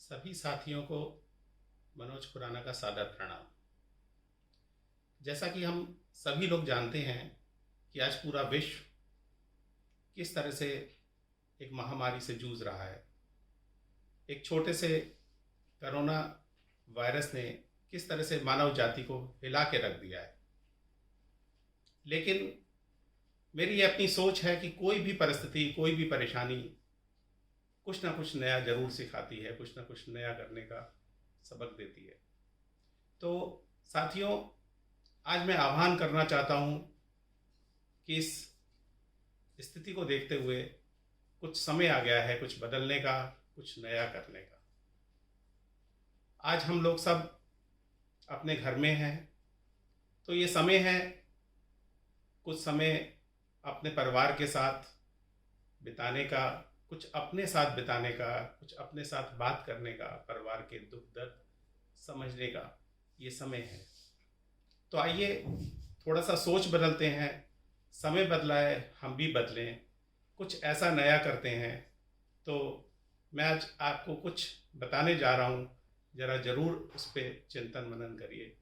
सभी साथियों को मनोज खुराना का सादर प्रणाम। जैसा कि हम सभी लोग जानते हैं कि आज पूरा विश्व किस तरह से एक महामारी से जूझ रहा है। एक छोटे से कोरोना वायरस ने किस तरह से मानव जाति को हिला के रख दिया है। लेकिन मेरी ये अपनी सोच है कि कोई भी परिस्थिति, कोई भी परेशानी कुछ ना कुछ नया ज़रूर सिखाती है, कुछ ना कुछ नया करने का सबक देती है। तो साथियों, आज मैं आह्वान करना चाहता हूँ कि इस स्थिति को देखते हुए कुछ समय आ गया है कुछ बदलने का, कुछ नया करने का। आज हम लोग सब अपने घर में हैं, तो ये समय है कुछ समय अपने परिवार के साथ बिताने का, कुछ अपने साथ बिताने का, कुछ अपने साथ बात करने का, परिवार के दुख दर्द समझने का ये समय है। तो आइए थोड़ा सा सोच बदलते हैं, समय बदला है, हम भी बदलें, कुछ ऐसा नया करते हैं। तो मैं आज आपको कुछ बताने जा रहा हूँ, ज़रा ज़रूर उस पर चिंतन मनन करिए।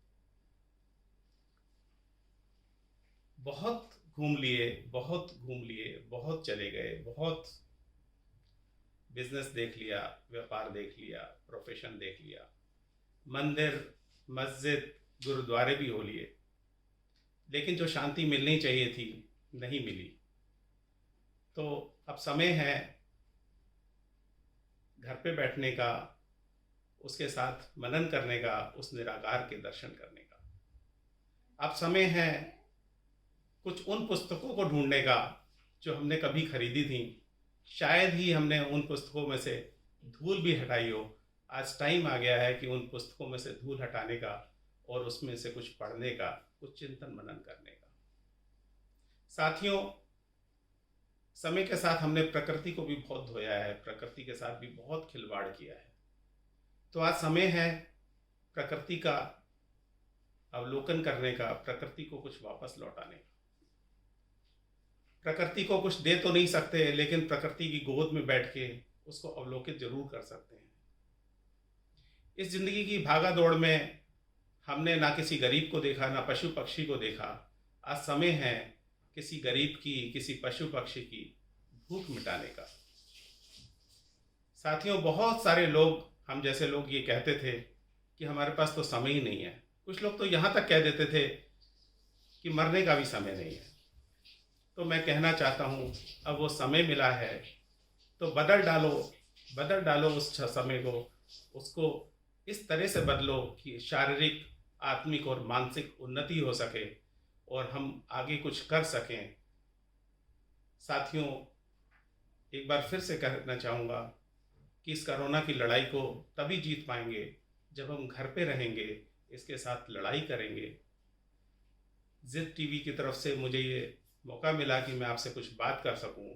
बहुत घूम लिए, बहुत घूम लिए, बहुत चले गए, बहुत बिजनेस देख लिया, व्यापार देख लिया, प्रोफेशन देख लिया, मंदिर, मस्जिद, गुरुद्वारे भी हो लिए, लेकिन जो शांति मिलनी चाहिए थी नहीं मिली। तो अब समय है घर पे बैठने का, उसके साथ मनन करने का, उस निराकार के दर्शन करने का। अब समय है कुछ उन पुस्तकों को ढूंढने का जो हमने कभी खरीदी थी, शायद ही हमने उन पुस्तकों में से धूल भी हटाई हो। आज टाइम आ गया है कि उन पुस्तकों में से धूल हटाने का और उसमें से कुछ पढ़ने का, कुछ चिंतन मनन करने का। साथियों, समय के साथ हमने प्रकृति को भी बहुत धोया है, प्रकृति के साथ भी बहुत खिलवाड़ किया है। तो आज समय है प्रकृति का अवलोकन करने का, प्रकृति को कुछ वापस लौटाने का। प्रकृति को कुछ दे तो नहीं सकते, लेकिन प्रकृति की गोद में बैठ के उसको अवलोकित जरूर कर सकते हैं। इस जिंदगी की भागा दौड़ में हमने ना किसी गरीब को देखा, ना पशु पक्षी को देखा। आज समय है किसी गरीब की, किसी पशु पक्षी की भूख मिटाने का। साथियों, बहुत सारे लोग, हम जैसे लोग ये कहते थे कि हमारे पास तो समय ही नहीं है। कुछ लोग तो यहाँ तक कह देते थे कि मरने का भी समय नहीं है। तो मैं कहना चाहता हूँ, अब वो समय मिला है तो बदल डालो उस समय को, उसको इस तरह से बदलो कि शारीरिक, आत्मिक और मानसिक उन्नति हो सके और हम आगे कुछ कर सकें। साथियों, एक बार फिर से कहना चाहूँगा कि इस कोरोना की लड़ाई को तभी जीत पाएंगे जब हम घर पे रहेंगे, इसके साथ लड़ाई करेंगे। जिद टीवी की तरफ से मुझे ये मौका मिला कि मैं आपसे कुछ बात कर सकूं,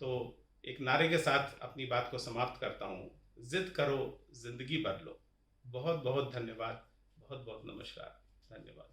तो एक नारे के साथ अपनी बात को समाप्त करता हूं। जिद करो, जिंदगी बदलो। बहुत बहुत धन्यवाद, बहुत बहुत नमस्कार, धन्यवाद।